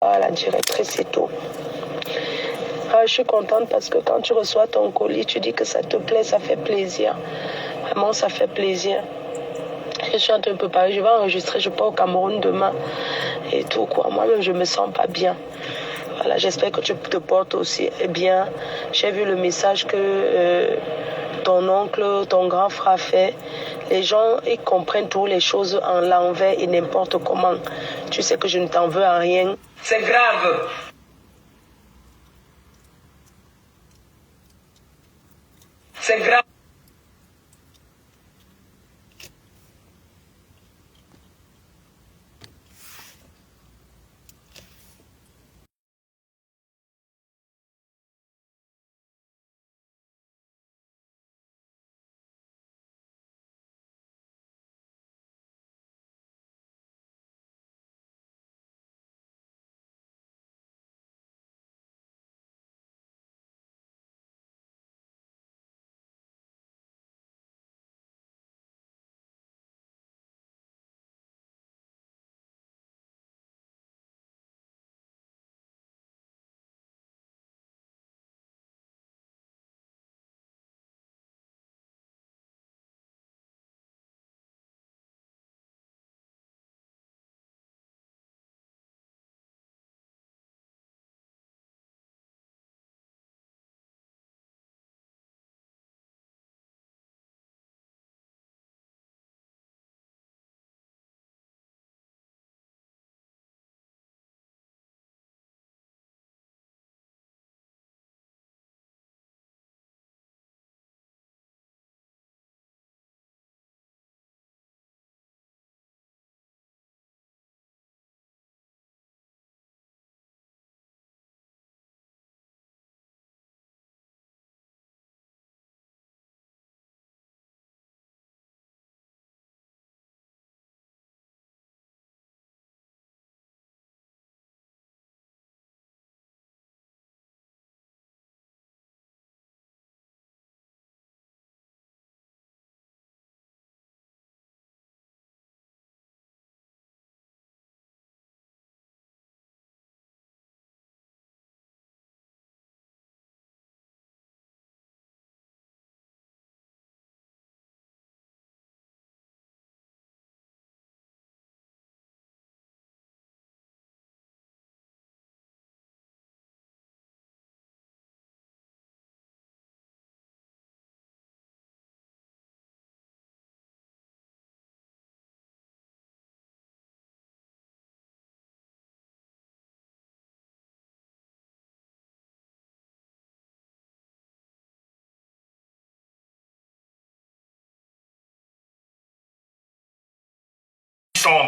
la directrice et tout. Ah, je suis contente parce que quand tu reçois ton colis, tu dis que ça te plaît, ça fait plaisir. Vraiment, ça fait plaisir. Je suis en train de préparer, je vais enregistrer, je pars au Cameroun demain et tout quoi. Moi-même, je me sens pas bien. Voilà, j'espère que tu te portes aussi bien. J'ai vu le message que ton oncle, ton grand frère a fait. Les gens, ils comprennent toutes les choses en l'envers et n'importe comment. Tu sais que je ne t'en veux à rien. C'est grave. C'est grave.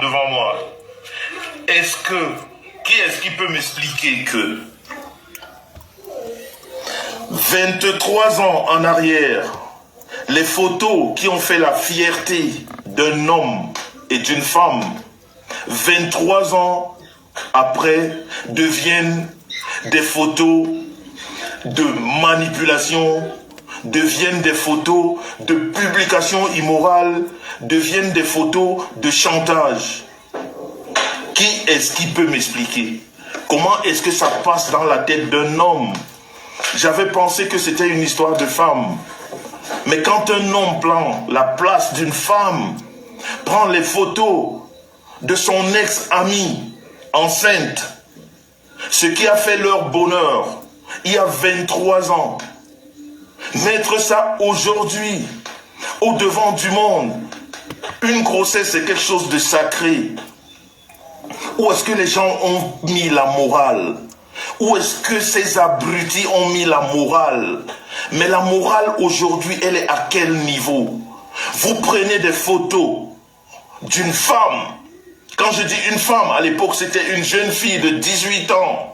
Devant moi. Qui est-ce qui peut m'expliquer que 23 ans en arrière, les photos qui ont fait la fierté d'un homme et d'une femme, 23 ans après, deviennent des photos de manipulation, deviennent des photos de publication immorale, deviennent des photos de chantage. Qui est-ce qui peut m'expliquer? Comment est-ce que ça passe dans la tête d'un homme? J'avais pensé que c'était une histoire de femme. Mais quand un homme prend la place d'une femme, prend les photos de son ex-amie enceinte, ce qui a fait leur bonheur il y a 23 ans, mettre ça aujourd'hui, au devant du monde, une grossesse c'est quelque chose de sacré. Où est-ce que les gens ont mis la morale? Où est-ce que ces abrutis ont mis la morale? Mais la morale aujourd'hui, elle est à quel niveau? Vous prenez des photos d'une femme. Quand je dis une femme, à l'époque c'était une jeune fille de 18 ans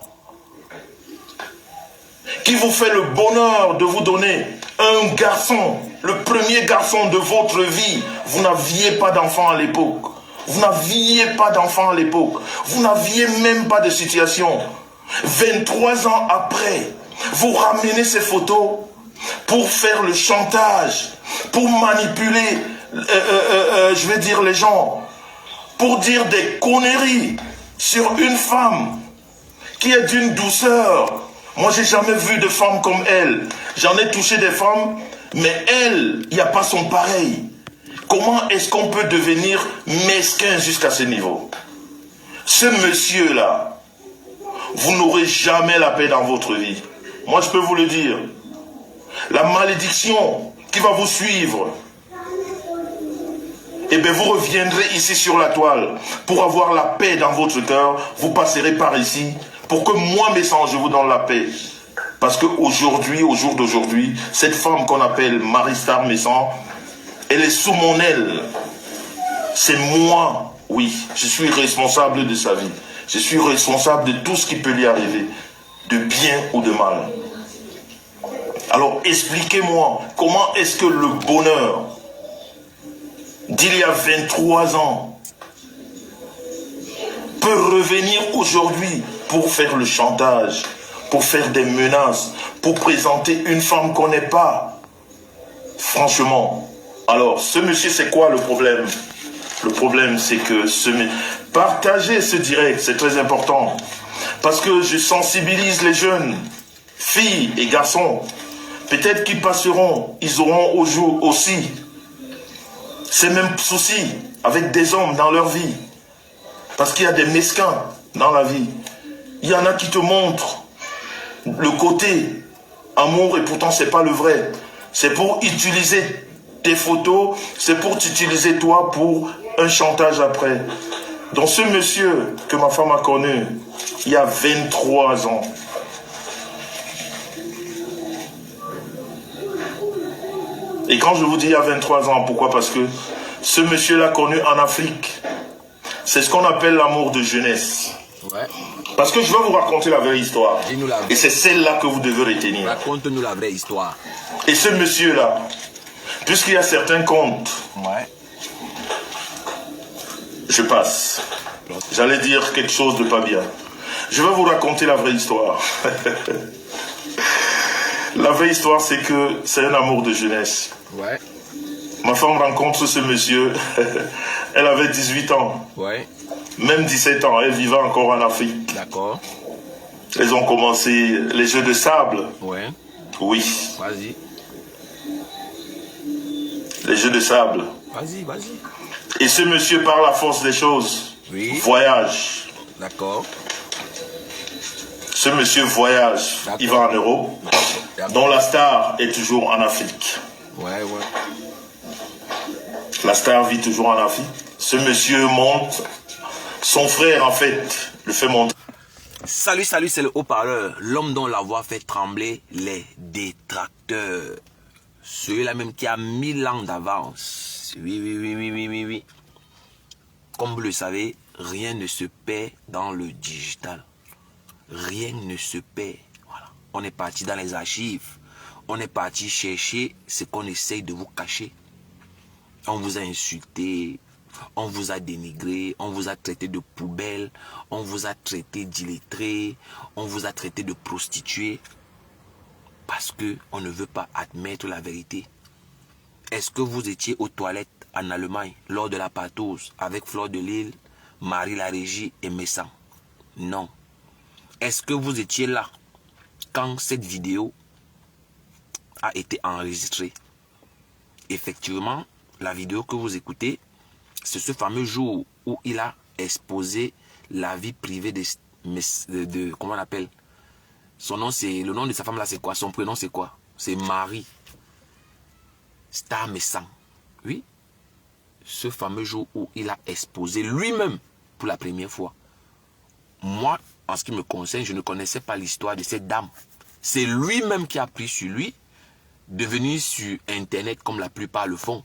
qui vous fait le bonheur de vous donner un garçon, le premier garçon de votre vie. Vous n'aviez pas d'enfant à l'époque. Vous n'aviez pas d'enfant à l'époque. Vous n'aviez même pas de situation. 23 ans après, vous ramenez ces photos pour faire le chantage, pour manipuler, je vais dire les gens, pour dire des conneries sur une femme. qui est d'une douceur. Moi, j'ai jamais vu de femme comme elle. J'en ai touché des femmes, mais elle, il n'y a pas son pareil. Comment est-ce qu'on peut devenir mesquin jusqu'à ce niveau? Ce monsieur-là, vous n'aurez jamais la paix dans votre vie. Moi, je peux vous le dire. La malédiction qui va vous suivre, eh bien, vous reviendrez ici sur la toile pour avoir la paix dans votre cœur. Vous passerez par ici pour que moi, mes sangs, je vous donne la paix. Parce qu'aujourd'hui, au jour d'aujourd'hui, cette femme qu'on appelle Marie-Star Messan, elle est sous mon aile. C'est moi, oui, je suis responsable de sa vie. Je suis responsable de tout ce qui peut lui arriver, de bien ou de mal. Alors, expliquez-moi, comment est-ce que le bonheur d'il y a 23 ans peut revenir aujourd'hui pour faire le chantage, pour faire des menaces, pour présenter une femme qu'on n'est pas? Franchement. Alors, ce monsieur, c'est quoi le problème? Le problème, c'est que partager ce direct, c'est très important. Parce que je sensibilise les jeunes, filles et garçons. Peut-être qu'ils passeront, ils auront au jour aussi ces mêmes soucis avec des hommes dans leur vie. Parce qu'il y a des mesquins dans la vie. Il y en a qui te montrent le côté amour et pourtant c'est pas le vrai. C'est pour utiliser tes photos, c'est pour t'utiliser toi pour un chantage après. Donc ce monsieur que ma femme a connu il y a 23 ans, et quand je vous dis il y a 23 ans, pourquoi? Parce que ce monsieur l'a connu en Afrique. C'est ce qu'on appelle l'amour de jeunesse. Ouais. Parce que je vais vous raconter la vraie histoire. Dis-nous la vraie. Et c'est celle-là que vous devez retenir. Raconte-nous la vraie histoire. Et ce monsieur-là, puisqu'il y a certains comptes, Ouais. je passe. J'allais dire quelque chose de pas bien. Je vais vous raconter la vraie histoire. La vraie histoire, c'est que c'est un amour de jeunesse. Ouais. Ma femme rencontre ce monsieur. Elle avait 18 ans. Ouais. Même 17 ans. Elle vivait encore en Afrique. D'accord. Elles ont commencé les jeux de sable. Ouais. Oui. Vas-y. Les jeux de sable. Vas-y, vas-y. Et ce monsieur, par la force des choses, Oui. voyage. D'accord. Ce monsieur voyage. D'accord. Il va en Europe. D'accord. Dont la star est toujours en Afrique. Ouais, ouais. La star vit toujours en Afrique. Ce monsieur monte. Son frère, en fait, le fait monter. Salut, salut, c'est le haut-parleur. L'homme dont la voix fait trembler les détracteurs. Celui-là même qui a 1000 ans d'avance. Oui, oui, oui, oui, oui, oui, oui. Comme vous le savez, rien ne se perd dans le digital. Rien ne se perd. Voilà. On est parti dans les archives. On est parti chercher ce qu'on essaye de vous cacher. On vous a insulté, on vous a dénigré, on vous a traité de poubelle, on vous a traité d'illettré, on vous a traité de prostituée. Parce qu'on ne veut pas admettre la vérité. Est-ce que vous étiez aux toilettes en Allemagne lors de la partose avec Fleur de Lille, Marie la Régie et Messan? Non. Est-ce que vous étiez là quand cette vidéo a été enregistrée? Effectivement, la vidéo que vous écoutez, c'est ce fameux jour où il a exposé la vie privée de comment on l'appelle? Son nom, c'est le nom de sa femme là, c'est quoi? Son prénom, c'est quoi? C'est Marie Star Messan. Oui. Ce fameux jour où il a exposé lui-même pour la première fois. Moi, en ce qui me concerne, je ne connaissais pas l'histoire de cette dame. C'est lui-même qui a pris sur lui de venir sur Internet comme la plupart le font.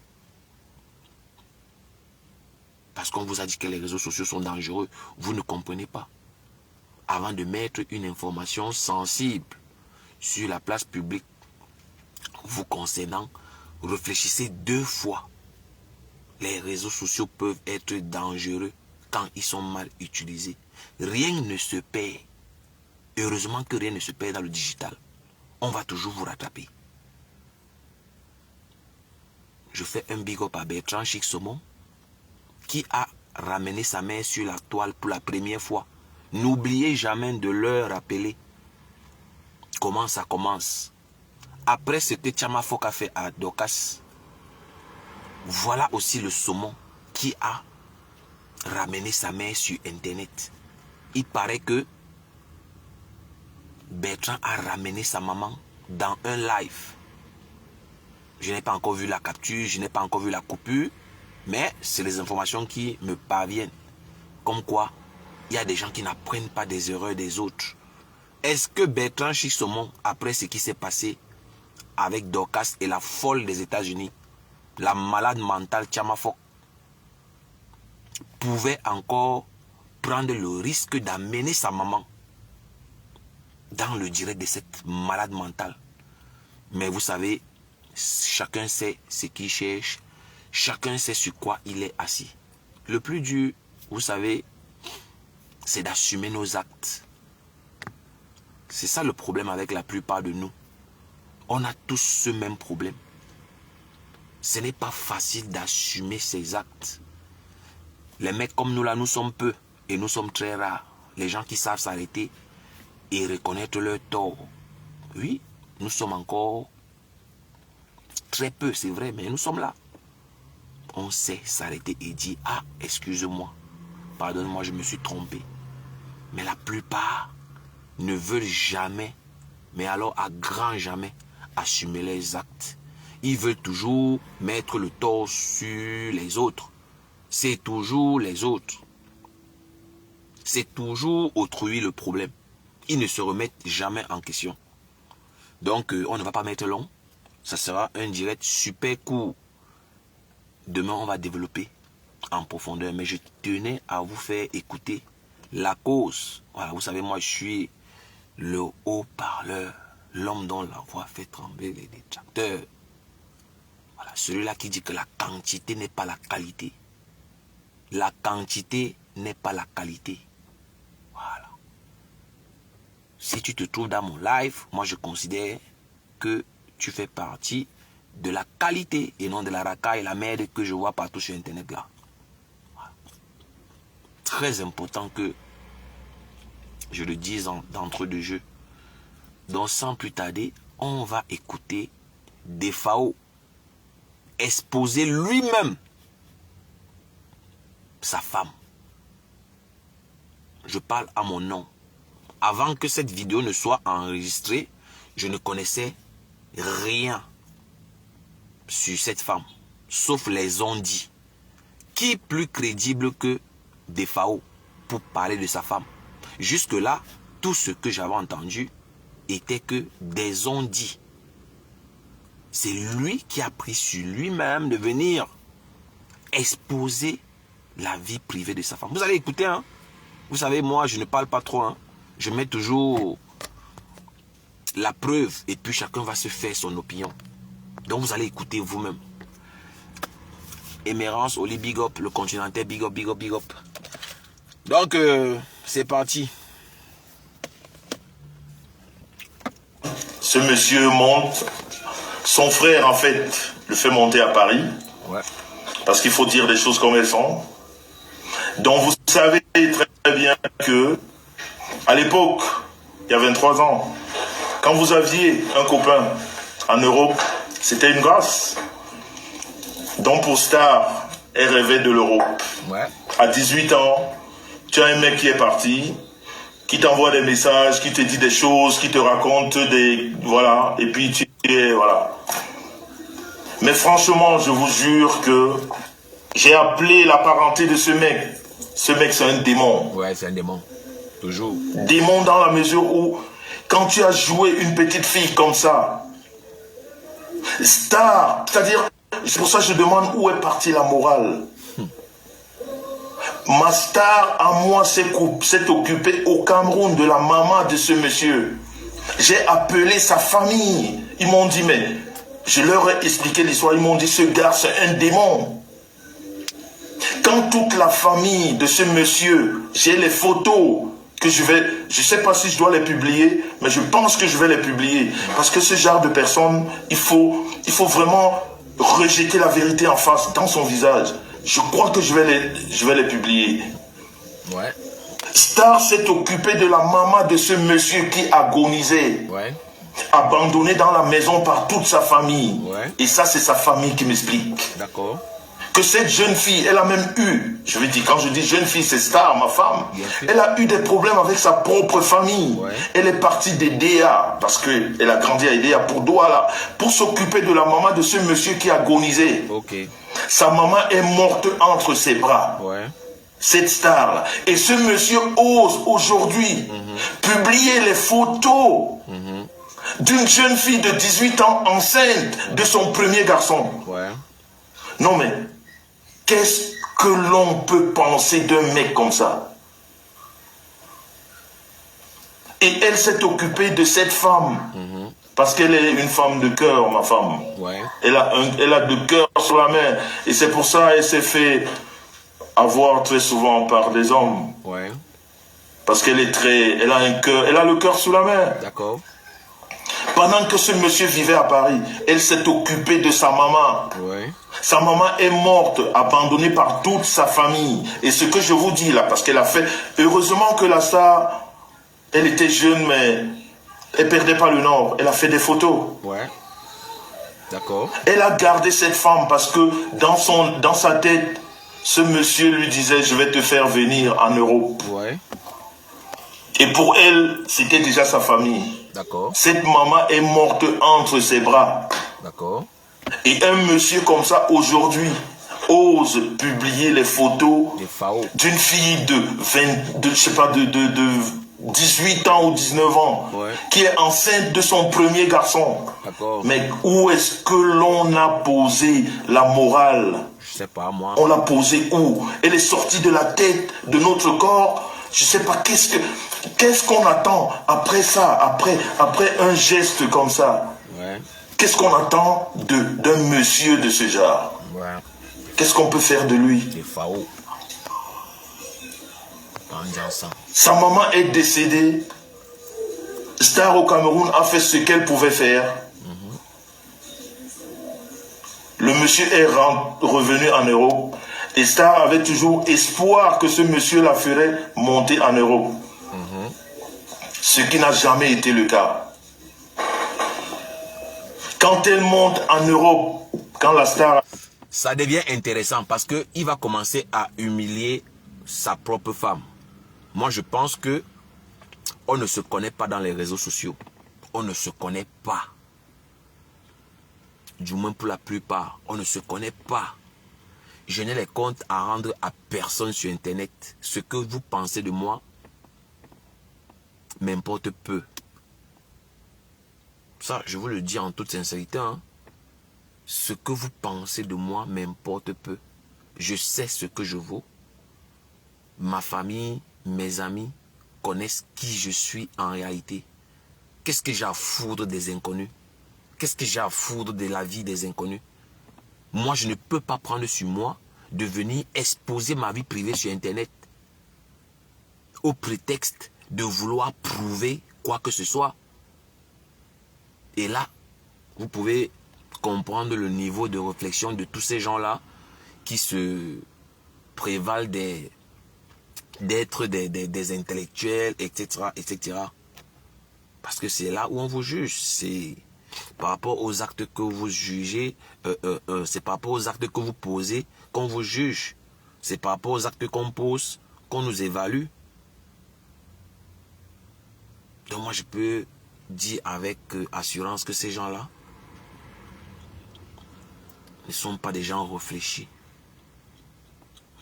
Parce qu'on vous a dit que les réseaux sociaux sont dangereux. Vous ne comprenez pas. Avant de mettre une information sensible sur la place publique vous concernant, réfléchissez 2 fois. Les réseaux sociaux peuvent être dangereux quand ils sont mal utilisés. Rien ne se perd. Heureusement que rien ne se perd dans le digital. On va toujours vous rattraper. Je fais un big up à Bertrand Chic Saumon qui a ramené sa mère sur la toile pour la première fois. N'oubliez jamais de leur rappeler comment ça commence. Après ce que Tchama Fok a fait à Dorcas, voilà aussi le saumon qui a ramené sa mère sur Internet. Il paraît que Bertrand a ramené sa maman dans un live. Je n'ai pas encore vu la capture, je n'ai pas encore vu la coupure, mais c'est les informations qui me parviennent. Comme quoi, il y a des gens qui n'apprennent pas des erreurs des autres. Est-ce que Bertrand Chic-Saumon, après ce qui s'est passé avec Dorcas et la folle des États-Unis, la malade mentale Tchama Fok, pouvait encore prendre le risque d'amener sa maman dans le direct de cette malade mentale? Mais vous savez, chacun sait ce qu'il cherche, chacun sait sur quoi il est assis. Le plus dur, vous savez, c'est d'assumer nos actes. C'est ça le problème avec la plupart de nous. On a tous ce même problème. Ce n'est pas facile d'assumer ses actes. Les mecs comme nous là, nous sommes peu et nous sommes très rares. Les gens qui savent s'arrêter et reconnaître leur tort. Oui, nous sommes encore très peu, c'est vrai, mais nous sommes là. On sait s'arrêter et dire, ah, excuse-moi, pardonne-moi, je me suis trompé. Mais la plupart ne veulent jamais, mais alors à grand jamais, assumer les actes. Ils veulent toujours mettre le tort sur les autres. C'est toujours les autres. C'est toujours autrui le problème. Ils ne se remettent jamais en question. Donc, on ne va pas mettre long. Ça sera un direct super court. Demain, on va développer en profondeur. Mais je tenais à vous faire écouter la cause. Voilà, vous savez, moi, je suis le haut-parleur. L'homme dont la voix fait trembler les détracteurs. Voilà, celui-là qui dit que la quantité n'est pas la qualité. La quantité n'est pas la qualité. Voilà. Si tu te trouves dans mon live, moi je considère que tu fais partie de la qualité et non de la racaille et la merde que je vois partout sur Internet là. Voilà. Très important que je le dise d'entre deux jeux. Donc sans plus tarder, on va écouter Defao exposer lui-même sa femme. Je parle à mon nom. Avant que cette vidéo ne soit enregistrée, je ne connaissais rien sur cette femme, sauf les on-dit. Qui plus crédible que Defao pour parler de sa femme? Jusque-là, tout ce que j'avais entendu était que des on-dit. C'est lui qui a pris sur lui-même de venir exposer la vie privée de sa femme. Vous allez écouter, hein? Vous savez, moi, je ne parle pas trop, hein? Je mets toujours la preuve et puis chacun va se faire son opinion. Donc, vous allez écouter vous-même. Émérance, Oli, big up, le continental, big up, big up, big up. Donc, c'est parti. Ce monsieur monte. Son frère, en fait, le fait monter à Paris. Ouais. Parce qu'il faut dire les choses comme elles sont. Donc, vous savez très bien que, à l'époque, il y a 23 ans, quand vous aviez un copain en Europe, c'était une grâce. Donc, pour Star, elle rêvait de l'Europe. Ouais. À 18 ans, tu as un mec qui est parti, qui t'envoie des messages, qui te dit des choses, qui te raconte des... Voilà, et puis tu es... Voilà. Mais franchement, je vous jure que j'ai appelé la parenté de ce mec. Ce mec, c'est un démon. Ouais, c'est un démon. Toujours. Démon dans la mesure où, quand tu as joué une petite fille comme ça, Star, c'est-à-dire, c'est pour ça que je demande où est partie la morale. Ma Star, à moi, s'est occupée au Cameroun de la maman de ce monsieur. J'ai appelé sa famille. Ils m'ont dit, mais je leur ai expliqué l'histoire. Ils m'ont dit, ce gars, c'est un démon. Quand toute la famille de ce monsieur, j'ai les photos que je ne sais pas si je dois les publier, mais je pense que je vais les publier. Parce que ce genre de personnes, il faut vraiment rejeter la vérité en face, dans son visage. Je crois que je vais les publier. Ouais. Star s'est occupé de la maman de ce monsieur qui agonisait. Ouais. Abandonné dans la maison par toute sa famille. Ouais. Et ça, c'est sa famille qui m'explique. D'accord. Que cette jeune fille, elle a même eu, je veux dire, quand je dis jeune fille, c'est Star, ma femme, elle a eu des problèmes avec sa propre famille. Ouais. Elle est partie d'Edea, parce qu'elle a grandi à Edea pour Douala, pour s'occuper de la maman de ce monsieur qui agonisait. Ok. Sa maman est morte entre ses bras. Ouais. Cette star-là. Et ce monsieur ose aujourd'hui publier les photos d'une jeune fille de 18 ans enceinte de son premier garçon. Ouais. Non mais, qu'est-ce que l'on peut penser d'un mec comme ça? Et elle s'est occupée de cette femme. Parce qu'elle est une femme de cœur, ma femme. Ouais. Elle a de cœur sur la main. Et c'est pour ça qu'elle s'est fait avoir très souvent par des hommes. Ouais. Parce qu'elle est elle a un cœur, elle a le cœur sous la main. D'accord. Pendant que ce monsieur vivait à Paris, elle s'est occupée de sa maman. Ouais. Sa maman est morte, abandonnée par toute sa famille. Et ce que je vous dis là, parce qu'elle a fait... Heureusement que la star, elle était jeune, mais elle perdait pas le nord. Elle a fait des photos. Ouais. D'accord. Elle a gardé cette femme parce que dans sa tête, ce monsieur lui disait, je vais te faire venir en Europe. Ouais. Et pour elle, c'était déjà sa famille. D'accord. Cette maman est morte entre ses bras. D'accord. Et un monsieur comme ça, aujourd'hui, ose publier les photos d'une fille de 18 ans ou 19 ans, ouais, qui est enceinte de son premier garçon. D'accord. Mais où est-ce que l'on a posé la morale? Je sais pas, moi. On l'a posée où? Elle est sortie de la tête de notre corps. Je sais pas, qu'est-ce qu'on attend après ça, après un geste comme ça? Ouais. Qu'est-ce qu'on attend d'un monsieur de ce genre? Ouais. Qu'est-ce qu'on peut faire de lui? Des FAO. Sa maman est décédée. Star au Cameroun a fait ce qu'elle pouvait faire. Le monsieur est revenu en Europe. Et Star avait toujours espoir que ce monsieur la ferait monter en Europe. Ce qui n'a jamais été le cas. Quand elle monte en Europe, quand la Star... Ça devient intéressant parce qu'il va commencer à humilier sa propre femme. Moi, je pense que on ne se connaît pas dans les réseaux sociaux. On ne se connaît pas. Du moins pour la plupart, on ne se connaît pas. Je n'ai les comptes à rendre à personne sur Internet. Ce que vous pensez de moi m'importe peu. Ça, je vous le dis en toute sincérité. Hein. Ce que vous pensez de moi m'importe peu. Je sais ce que je vaux. Ma famille, mes amis connaissent qui je suis en réalité. Qu'est-ce que j'ai à foutre des inconnus? Qu'est-ce que j'ai à foutre de la vie des inconnus? Moi, je ne peux pas prendre sur moi de venir exposer ma vie privée sur Internet au prétexte de vouloir prouver quoi que ce soit. Et là, vous pouvez comprendre le niveau de réflexion de tous ces gens-là qui se prévalent d'être des intellectuels, etc., etc. Parce que c'est là où on vous juge. C'est par rapport aux actes que vous jugez, c'est par rapport aux actes que vous posez qu'on vous juge. C'est par rapport aux actes qu'on pose qu'on nous évalue. Donc moi je peux dire avec assurance que ces gens-là ne sont pas des gens réfléchis.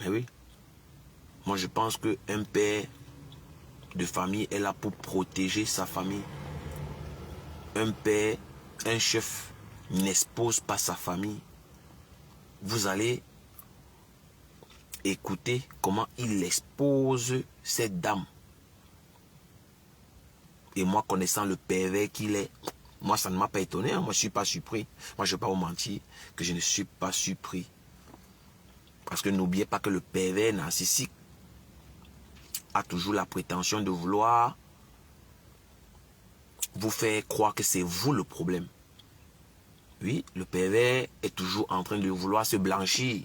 Mais oui. Moi je pense qu'un père de famille est là pour protéger sa famille. Un père, un chef n'expose pas sa famille. Vous allez écouter comment il expose cette dame. Et moi, connaissant le pervers qu'il est, moi, ça ne m'a pas étonné. Hein. Moi, je ne suis pas surpris. Moi, je ne vais pas vous mentir que je ne suis pas surpris. Parce que n'oubliez pas que le pervers narcissique a toujours la prétention de vouloir vous faire croire que c'est vous le problème. Oui, le pervers est toujours en train de vouloir se blanchir.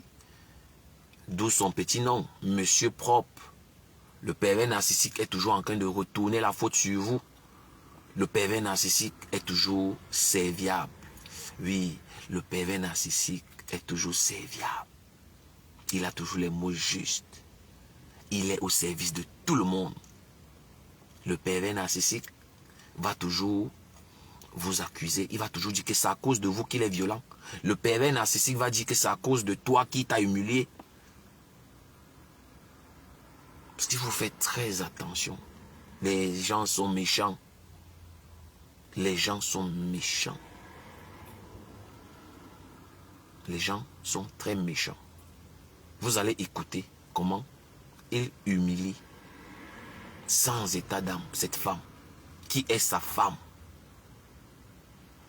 D'où son petit nom, Monsieur Propre. Le pervers narcissique est toujours en train de retourner la faute sur vous. Le pervers narcissique est toujours serviable. Oui, le pervers narcissique est toujours serviable. Il a toujours les mots justes. Il est au service de tout le monde. Le pervers narcissique va toujours vous accuser. Il va toujours dire que c'est à cause de vous qu'il est violent. Le pervers narcissique va dire que c'est à cause de toi qui t'a humilié. Parce qu'il faut faire très attention. Les gens sont méchants. Les gens sont méchants. Les gens sont très méchants. Vous allez écouter comment il humilie sans état d'âme cette femme qui est sa femme,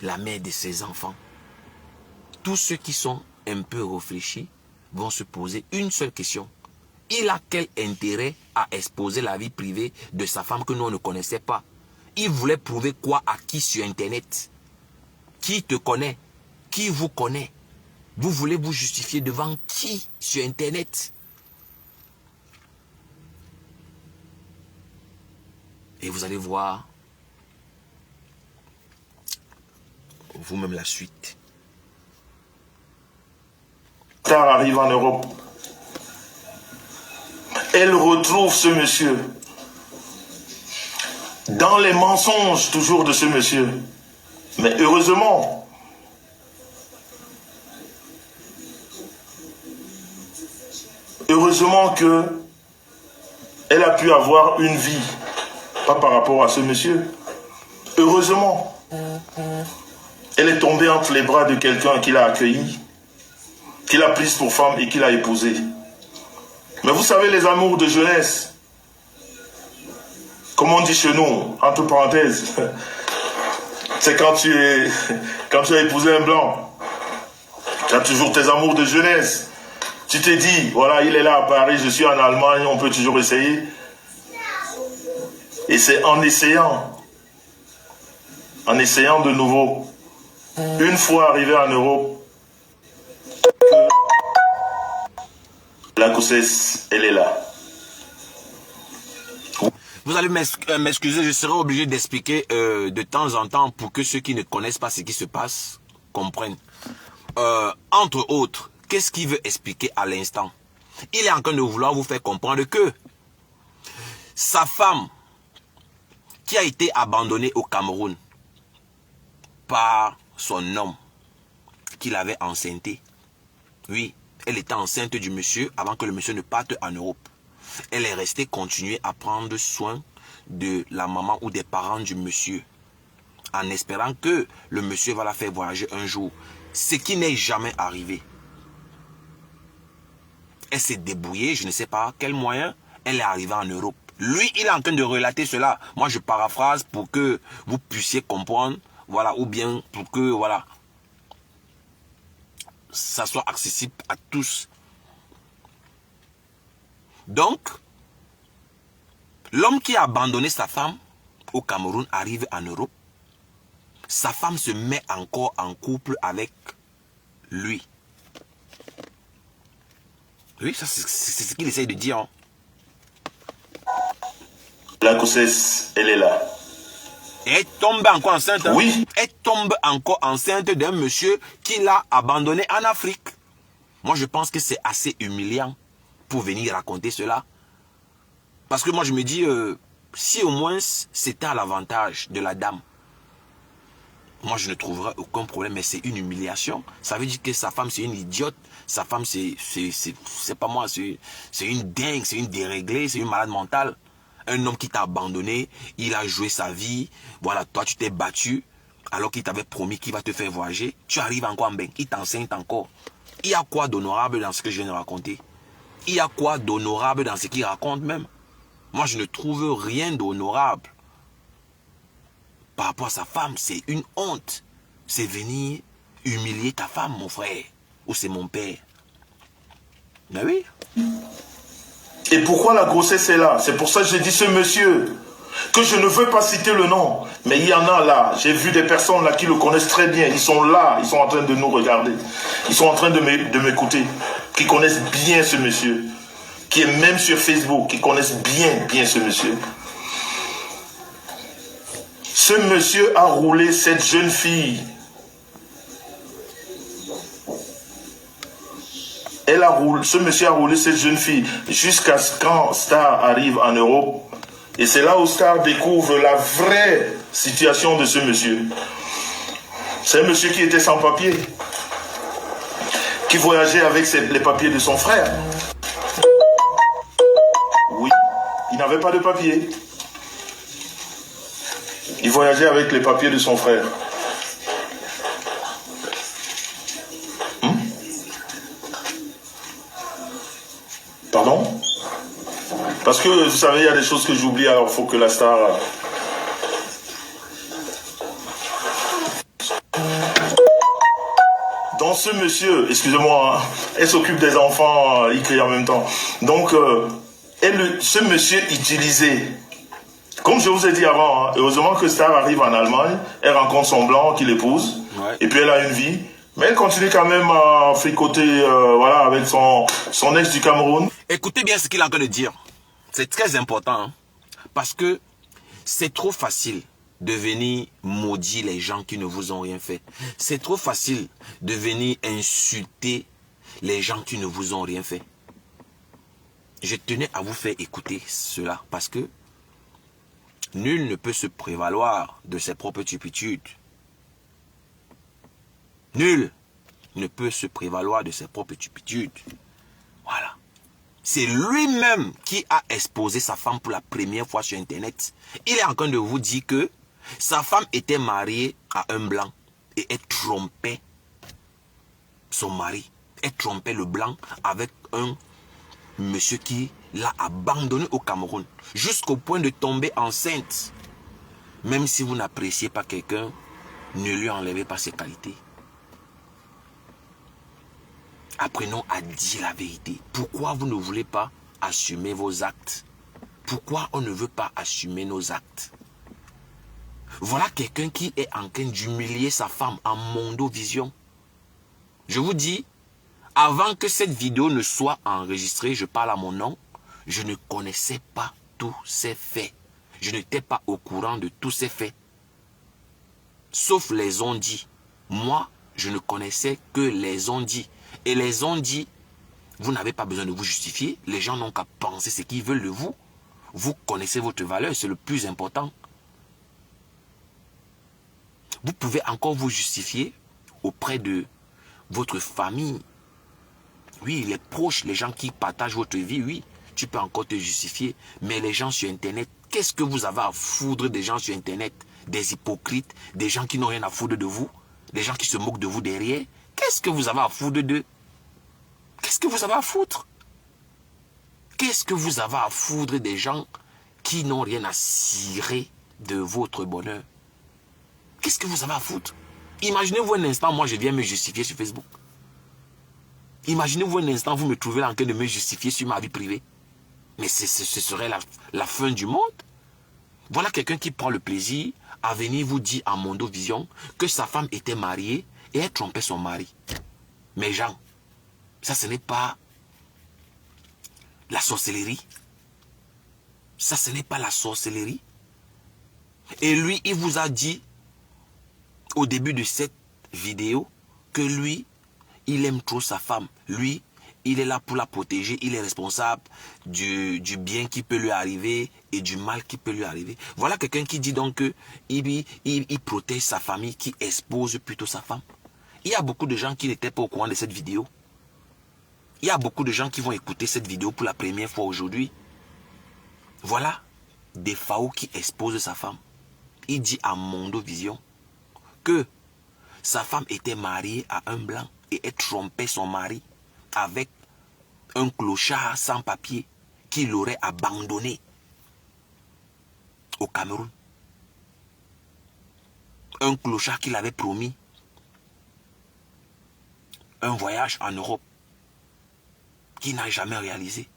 la mère de ses enfants. Tous ceux qui sont un peu réfléchis vont se poser une seule question. Il a quel intérêt à exposer la vie privée de sa femme que nous on ne connaissait pas? Il voulait prouver quoi à qui sur Internet? Qui te connaît? Qui vous connaît? Vous voulez vous justifier devant qui sur Internet? Et vous allez voir vous-même la suite. Tard arrive en Europe. Elle retrouve ce monsieur. Dans les mensonges toujours de ce monsieur. Mais heureusement, que elle a pu avoir une vie. Pas par rapport à ce monsieur. Heureusement. Elle est tombée entre les bras de quelqu'un qui l'a accueilli, qui l'a prise pour femme et qui l'a épousée. Mais vous savez, les amours de jeunesse, comme on dit chez nous, entre parenthèses, c'est quand tu as épousé un blanc. Tu as toujours tes amours de jeunesse. Tu te dis, voilà, il est là à Paris, je suis en Allemagne, on peut toujours essayer. Et c'est en essayant de nouveau, une fois arrivé en Europe, que la grossesse, elle est là. Vous allez m'excuser, je serai obligé d'expliquer de temps en temps pour que ceux qui ne connaissent pas ce qui se passe comprennent. Entre autres, qu'est-ce qu'il veut expliquer à l'instant? Il est en train de vouloir vous faire comprendre que sa femme, qui a été abandonnée au Cameroun par son homme qu'il avait enceinté. Oui, elle était enceinte du monsieur avant que le monsieur ne parte en Europe. Elle est restée continuer à prendre soin de la maman ou des parents du monsieur, en espérant que le monsieur va la faire voyager un jour, ce qui n'est jamais arrivé. Elle s'est débrouillée, je ne sais pas quel moyen, elle est arrivée en Europe. Lui, il est en train de relater cela. Moi, je paraphrase pour que vous puissiez comprendre, voilà, ou bien pour que, voilà, ça soit accessible à tous. Donc, l'homme qui a abandonné sa femme au Cameroun arrive en Europe. Sa femme se met encore en couple avec lui. Oui, ça c'est ce qu'il essaye de dire. Hein. La grossesse, elle est là. Et elle tombe encore enceinte. Hein? Oui. Elle tombe encore enceinte d'un monsieur qui l'a abandonné en Afrique. Moi, je pense que c'est assez humiliant pour venir raconter cela. Parce que moi, je me dis, si au moins c'était à l'avantage de la dame, moi, je ne trouverais aucun problème, mais c'est une humiliation. Ça veut dire que sa femme, c'est une idiote. Sa femme, c'est pas moi, c'est une dingue, c'est une déréglée, c'est une malade mentale. Un homme qui t'a abandonné, il a joué sa vie. Voilà, toi, tu t'es battu, alors qu'il t'avait promis qu'il va te faire voyager. Tu arrives encore en bain, il t'enseigne encore. Il y a quoi d'honorable dans ce que je viens de raconter? Il y a quoi d'honorable dans ce qu'il raconte même? Moi, je ne trouve rien d'honorable. Par rapport à sa femme, c'est une honte. C'est venir humilier ta femme, mon frère. Ou c'est mon père. Mais oui. Et pourquoi la grossesse est là? C'est pour ça que j'ai dit ce monsieur, que je ne veux pas citer le nom. Mais il y en a là. J'ai vu des personnes là qui le connaissent très bien. Ils sont là, ils sont en train de nous regarder. Ils sont en train de m'écouter. Qui connaissent bien ce monsieur. qui est même sur Facebook, qui connaissent bien ce monsieur. Ce monsieur a roulé cette jeune fille. Ce monsieur a roulé cette jeune fille jusqu'à ce quand Star arrive en Europe. Et c'est là où Star découvre la vraie situation de ce monsieur. C'est un monsieur qui était sans papier, qui voyageait avec les papiers de son frère. Oui, il n'avait pas de papier. Il voyageait avec les papiers de son frère. Pardon? Parce que, vous savez, il y a des choses que j'oublie, alors il faut que la Star... Donc ce monsieur, excusez-moi, elle s'occupe des enfants, il crie en même temps. Donc, ce monsieur utilisait, comme je vous ai dit avant, heureusement que Star arrive en Allemagne, elle rencontre son blanc qui l'épouse, et puis elle a une vie. Mais elle continue quand même à fricoter voilà, avec son ex du Cameroun. Écoutez bien ce qu'il est en train de dire. C'est très important. Hein, parce que c'est trop facile de venir maudire les gens qui ne vous ont rien fait. C'est trop facile de venir insulter les gens qui ne vous ont rien fait. Je tenais à vous faire écouter cela parce que nul ne peut se prévaloir de ses propres turpitudes. Nul ne peut se prévaloir de ses propres turpitudes. Voilà. C'est lui-même qui a exposé sa femme pour la première fois sur Internet. Il est en train de vous dire que sa femme était mariée à un blanc et elle trompait son mari. Elle trompait le blanc avec un monsieur qui l'a abandonné au Cameroun jusqu'au point de tomber enceinte. Même si vous n'appréciez pas quelqu'un, ne lui enlevez pas ses qualités. Apprenons à dire la vérité. Pourquoi vous ne voulez pas assumer vos actes? Pourquoi on ne veut pas assumer nos actes? Voilà quelqu'un qui est en train d'humilier sa femme en mondovision. Je vous dis, avant que cette vidéo ne soit enregistrée, je parle à mon nom, je ne connaissais pas tous ces faits. Je n'étais pas au courant de tous ces faits. Sauf les on-dit. Moi, je ne connaissais que les on-dit. Et les on-dit, vous n'avez pas besoin de vous justifier. Les gens n'ont qu'à penser ce qu'ils veulent de vous. Vous connaissez votre valeur, c'est le plus important. Vous pouvez encore vous justifier auprès de votre famille. Oui, les proches, les gens qui partagent votre vie, oui, tu peux encore te justifier. Mais les gens sur Internet, qu'est-ce que vous avez à foutre des gens sur Internet? Des hypocrites, des gens qui n'ont rien à foutre de vous, des gens qui se moquent de vous derrière. Qu'est-ce que vous avez à foutre d'eux? Qu'est-ce que vous avez à foutre? Qu'est-ce que vous avez à foutre des gens qui n'ont rien à cirer de votre bonheur? Qu'est-ce que vous avez à foutre? Imaginez-vous un instant, moi je viens me justifier sur Facebook. Imaginez-vous un instant, vous me trouvez là en train de me justifier sur ma vie privée. Mais ce serait la fin du monde. Voilà quelqu'un qui prend le plaisir à venir vous dire en mondovision que sa femme était mariée et elle trompait son mari. Mais Jean, ça ce n'est pas la sorcellerie. Ça ce n'est pas la sorcellerie. Et lui, il vous a dit au début de cette vidéo que lui, il aime trop sa femme. Lui, il est là pour la protéger. Il est responsable du bien qui peut lui arriver et du mal qui peut lui arriver. Voilà quelqu'un qui dit donc qu'il protège sa famille, qui expose plutôt sa femme. Il y a beaucoup de gens qui n'étaient pas au courant de cette vidéo. Il y a beaucoup de gens qui vont écouter cette vidéo pour la première fois aujourd'hui. Voilà des Fao qui exposent sa femme. Il dit à mondovision que sa femme était mariée à un blanc et elle trompait son mari avec un clochard sans papier qui l'aurait abandonné au Cameroun. Un clochard qui l'avait promis un voyage en Europe qui n'a jamais réalisé.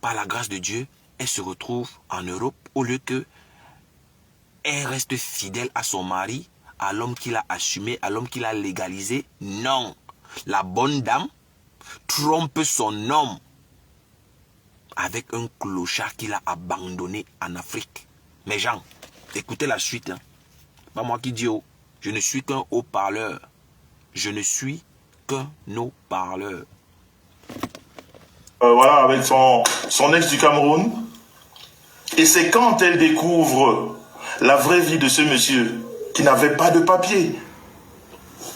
Par la grâce de Dieu, elle se retrouve en Europe au lieu que elle reste fidèle à son mari, à l'homme qu'il a assumé, à l'homme qu'il a légalisé. Non, la bonne dame trompe son homme avec un clochard qu'il a abandonné en Afrique. Mes gens, écoutez la suite. Hein. Pas moi qui dis oh, je ne suis qu'un haut-parleur. Je ne suis qu'un haut-parleur. Voilà, avec son ex du Cameroun. Et c'est quand elle découvre la vraie vie de ce monsieur qui n'avait pas de papier.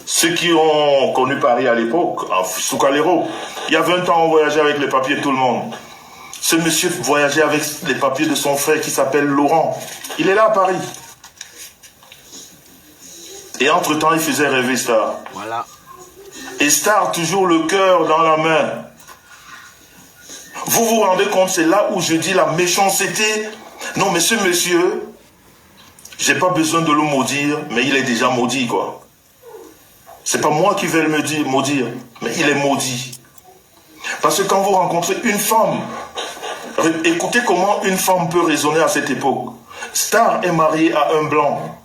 Ceux qui ont connu Paris à l'époque, en Soukalero, il y avait un temps où on voyageait avec les papiers de tout le monde. Ce monsieur voyageait avec les papiers de son frère qui s'appelle Laurent. Il est là à Paris. Et entre-temps, il faisait rêver Star. Voilà. Et Star, toujours le cœur dans la main. Vous vous rendez compte, c'est là où je dis la méchanceté. Non, mais ce monsieur, j'ai pas besoin de le maudire, mais il est déjà maudit, quoi. C'est pas moi qui vais le maudire, mais il est maudit. Parce que quand vous rencontrez une femme, écoutez comment une femme peut raisonner à cette époque. Star est mariée à un blanc.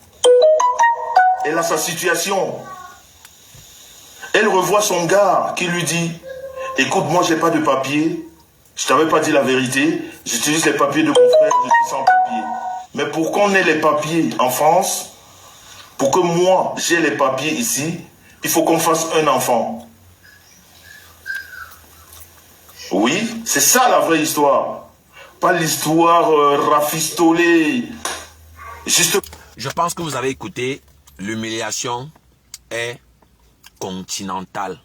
Elle a sa situation. Elle revoit son gars qui lui dit, écoute, moi j'ai pas de papier, je t'avais pas dit la vérité, j'utilise les papiers de mon frère, je suis sans papier. Mais pour qu'on ait les papiers en France, pour que moi j'ai les papiers ici, il faut qu'on fasse un enfant. Oui, c'est ça la vraie histoire. Pas l'histoire rafistolée. Juste... Je pense que vous avez écouté, l'humiliation est continentale.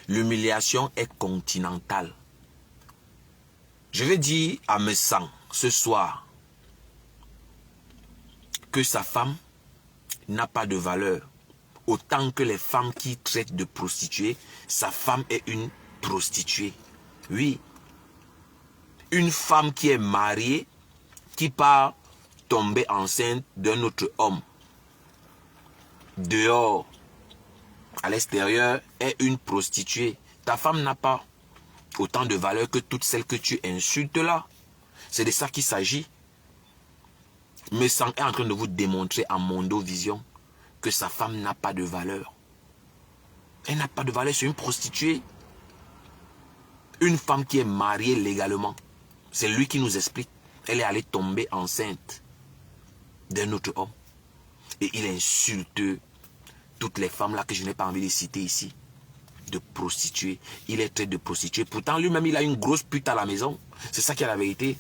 L'humiliation est continentale. Je vais dire à Messan ce soir que sa femme n'a pas de valeur. Autant que les femmes qui traitent de prostituées, sa femme est une prostituée. Oui. Une femme qui est mariée, qui part tomber enceinte d'un autre homme. Dehors, à l'extérieur, est une prostituée. Ta femme n'a pas autant de valeur que toutes celles que tu insultes là. C'est de ça qu'il s'agit. Messan est en train de vous démontrer en Mondo Vision que sa femme n'a pas de valeur. Elle n'a pas de valeur, c'est une prostituée. Une femme qui est mariée légalement. C'est lui qui nous explique. Elle est allée tomber enceinte d'un autre homme. Et il insulte toutes les femmes là que je n'ai pas envie de citer ici. De prostituées. Il est traité de prostituée. Pourtant, lui-même, il a une grosse pute à la maison. C'est ça qui est la vérité.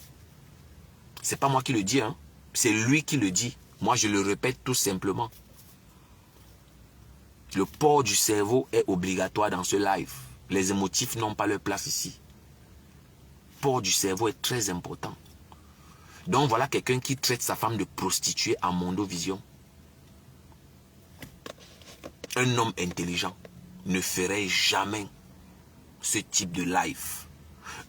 C'est pas moi qui le dis, hein. C'est lui qui le dit. Moi, je le répète tout simplement. Le port du cerveau est obligatoire dans ce live. Les émotifs n'ont pas leur place ici. Le port du cerveau est très important. Donc, voilà quelqu'un qui traite sa femme de prostituée en Mondo Vision. Un homme intelligent ne ferait jamais ce type de live.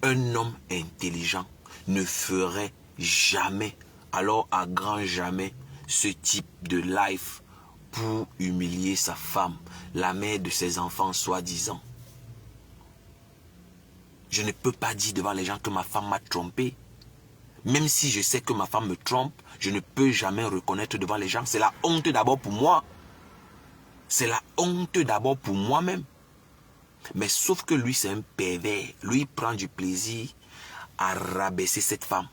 Un homme intelligent ne ferait jamais, alors à grand jamais, ce type de live pour humilier sa femme, la mère de ses enfants soi-disant. Je ne peux pas dire devant les gens que ma femme m'a trompé. Même si je sais que ma femme me trompe, je ne peux jamais reconnaître devant les gens. C'est la honte d'abord pour moi. C'est la honte d'abord pour moi-même. Mais sauf que lui, c'est un pervers. Lui, il prend du plaisir à rabaisser cette femme.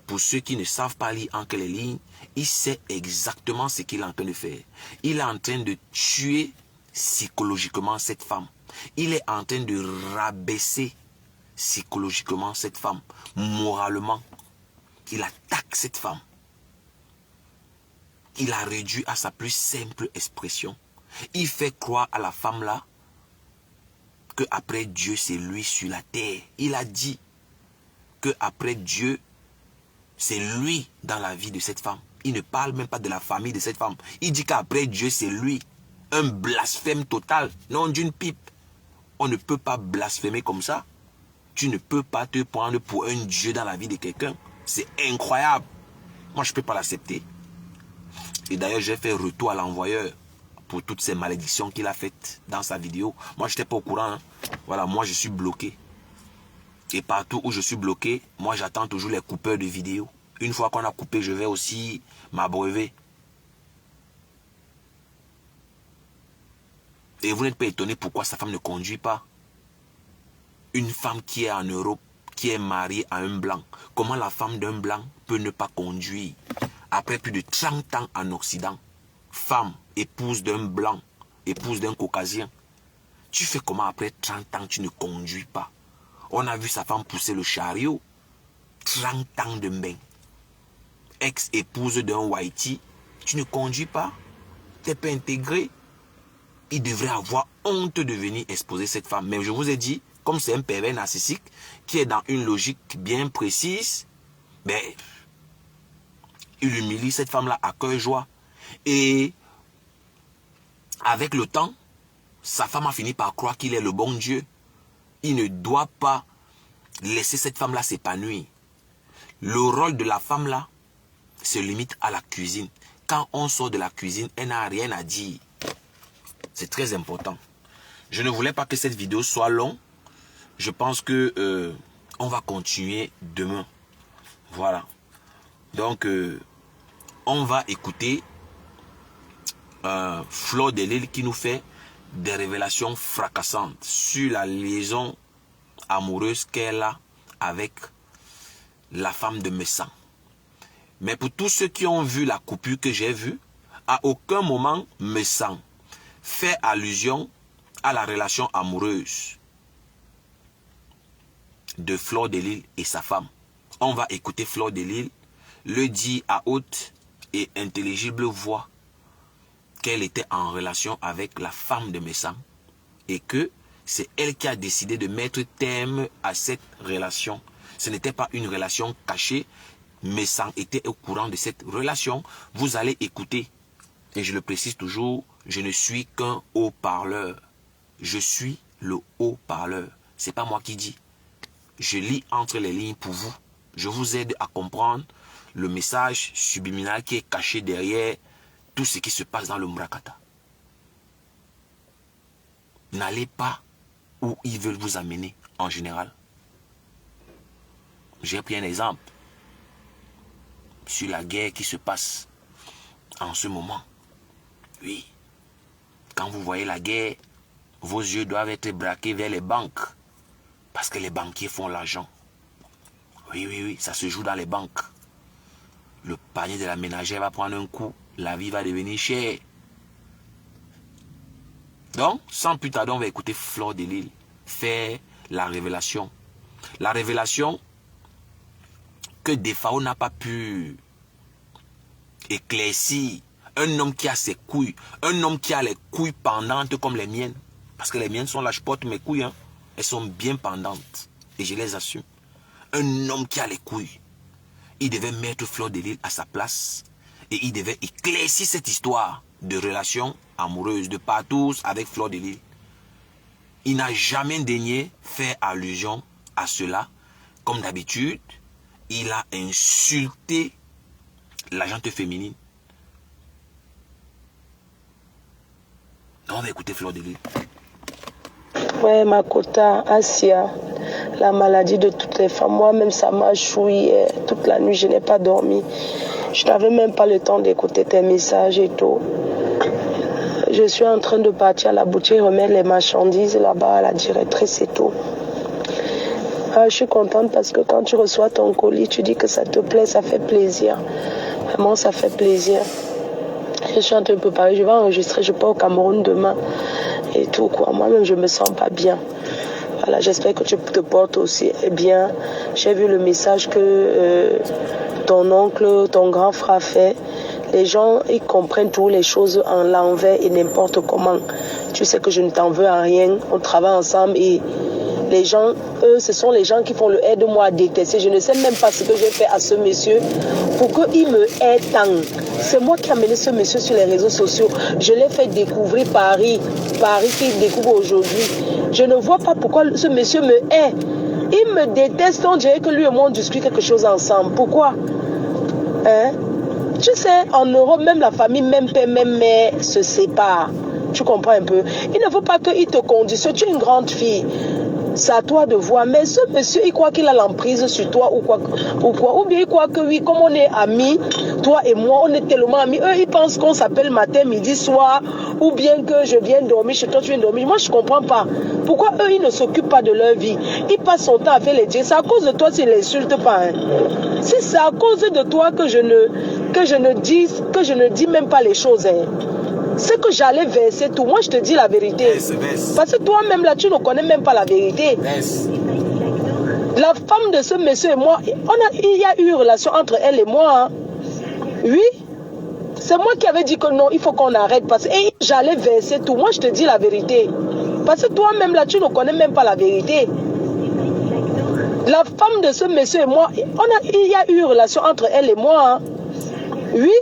Pour ceux qui ne savent pas lire entre les lignes, il sait exactement ce qu'il est en train de faire. Il est en train de tuer psychologiquement cette femme. Il est en train de rabaisser psychologiquement cette femme. Moralement, il attaque cette femme. Il a réduit à sa plus simple expression. Il fait croire à la femme là que après Dieu, c'est lui sur la terre. Il a dit que après Dieu, c'est lui dans la vie de cette femme. Il ne parle même pas de la famille de cette femme. Il dit qu'après Dieu, c'est lui. Un blasphème total. Non, d'une pipe. On ne peut pas blasphémer comme ça. Tu ne peux pas te prendre pour un Dieu dans la vie de quelqu'un. C'est incroyable. Moi, je ne peux pas l'accepter. Et d'ailleurs, j'ai fait retour à l'envoyeur pour toutes ces malédictions qu'il a faites dans sa vidéo. Moi, je n'étais pas au courant. Hein. Voilà, moi, je suis bloqué. Et partout où je suis bloqué, moi, j'attends toujours les coupeurs de vidéos. Une fois qu'on a coupé, je vais aussi m'abreuver. Et vous n'êtes pas étonné pourquoi sa femme ne conduit pas. Une femme qui est en Europe, qui est marié à un blanc. Comment la femme d'un blanc peut ne pas conduire après plus de 30 ans en Occident? Femme, épouse d'un blanc, épouse d'un caucasien. Tu fais comment après 30 ans tu ne conduis pas? On a vu sa femme pousser le chariot. 30 ans de bain. Ex-épouse d'un whitey. Tu ne conduis pas? Tu n'es pas intégré. Il devrait avoir honte de venir exposer cette femme. Mais je vous ai dit, comme c'est un pervers narcissique qui est dans une logique bien précise, ben, il humilie cette femme-là à cœur joie. Et avec le temps, sa femme a fini par croire qu'il est le bon Dieu. Il ne doit pas laisser cette femme-là s'épanouir. Le rôle de la femme-là se limite à la cuisine. Quand on sort de la cuisine, elle n'a rien à dire. C'est très important. Je ne voulais pas que cette vidéo soit longue. Je pense que on va continuer demain. Voilà. Donc, on va écouter Fleur de Lille qui nous fait des révélations fracassantes sur la liaison amoureuse qu'elle a avec la femme de Messan. Mais pour tous ceux qui ont vu la coupure que j'ai vue, à aucun moment Messan fait allusion à la relation amoureuse de Fleur de Lille et sa femme. On va écouter Fleur de Lille le dire à haute et intelligible voix qu'elle était en relation avec la femme de Messan et que c'est elle qui a décidé de mettre terme à cette relation. Ce n'était pas une relation cachée, Messan était au courant de cette relation. Vous allez écouter, et je le précise toujours, je ne suis qu'un haut-parleur. Je suis le haut-parleur. Ce n'est pas moi qui dis. Je lis entre les lignes pour vous. Je vous aide à comprendre le message subliminal qui est caché derrière tout ce qui se passe dans le Murakata. N'allez pas où ils veulent vous amener en général. J'ai pris un exemple sur la guerre qui se passe en ce moment. Oui. Quand vous voyez la guerre, vos yeux doivent être braqués vers les banques. Parce que les banquiers font l'argent. Oui, ça se joue dans les banques. Le panier de la ménagère va prendre un coup. La vie va devenir chère. Donc, sans plus tarder, on va écouter Fleur de Lille faire la révélation. La révélation que Defao n'a pas pu éclaircir. Un homme qui a ses couilles. Un homme qui a les couilles pendantes comme les miennes. Parce que les miennes sont là, je porte mes couilles. Hein. Elles sont bien pendantes. Et je les assume. Un homme qui a les couilles. Il devait mettre Fleur de Lille à sa place. Et il devait éclaircir cette histoire de relation amoureuse de Partous avec Fleur de Lille. Il n'a jamais daigné faire allusion à cela. Comme d'habitude, il a insulté la gente féminine. Donc on va écouter Fleur de Lille. Ouais, Makota, Asia, la maladie de toutes les femmes. Moi-même, ça m'a chouillé. Toute la nuit, je n'ai pas dormi. Je n'avais même pas le temps d'écouter tes messages et tout. Je suis en train de partir à la boutique, remettre les marchandises là-bas à la directrice et tout. Ah, je suis contente parce que quand tu reçois ton colis, tu dis que ça te plaît, ça fait plaisir. Vraiment, ça fait plaisir. Je suis en train de préparer, je vais enregistrer, je pars au Cameroun demain et tout quoi. Moi-même, je me sens pas bien. Voilà, j'espère que tu te portes aussi bien. J'ai vu le message que ton oncle, ton grand frère a fait. Les gens, ils comprennent toutes les choses en l'envers et n'importe comment. Tu sais que je ne t'en veux à rien. On travaille ensemble et les gens, eux, ce sont les gens qui font le aide-moi à détester. Je ne sais même pas ce que j'ai fait à ce monsieur pour qu'il me aide tant. C'est moi qui ai amené ce monsieur sur les réseaux sociaux. Je l'ai fait découvrir Paris qu'il découvre aujourd'hui. Je ne vois pas pourquoi ce monsieur me hait. Il me déteste, on dirait que lui et moi on discute quelque chose ensemble. Pourquoi? Hein? Tu sais, en Europe, même la famille, même père, même mère se séparent. Tu comprends un peu? Il ne faut pas qu'il te conditionne. Tu es une grande fille. C'est à toi de voir. Mais ce monsieur, il croit qu'il a l'emprise sur toi ou quoi. Ou bien il croit que oui, comme on est amis, toi et moi, on est tellement amis. Eux, ils pensent qu'on s'appelle matin, midi, soir, ou bien que je viens dormir chez toi, tu viens dormir. Moi, je ne comprends pas. Pourquoi eux, ils ne s'occupent pas de leur vie? Ils passent son temps à faire les dieux. C'est à cause de toi s'ils ne l'insultent pas. Hein. Si c'est à cause de toi que je ne dis même pas les choses. Hein. C'est que j'allais verser tout. Moi, je te dis la vérité. Parce que toi-même, là, tu ne connais même pas la vérité. La femme de ce monsieur et moi, il y a eu une relation entre elle et moi. Hein. Oui. C'est moi qui avais dit que non, il faut qu'on arrête. Parce que j'allais verser tout. Moi, je te dis la vérité. Parce que toi-même, là, tu ne connais même pas la vérité. La femme de ce monsieur et moi, il y a eu une relation entre elle et moi. Hein. Oui.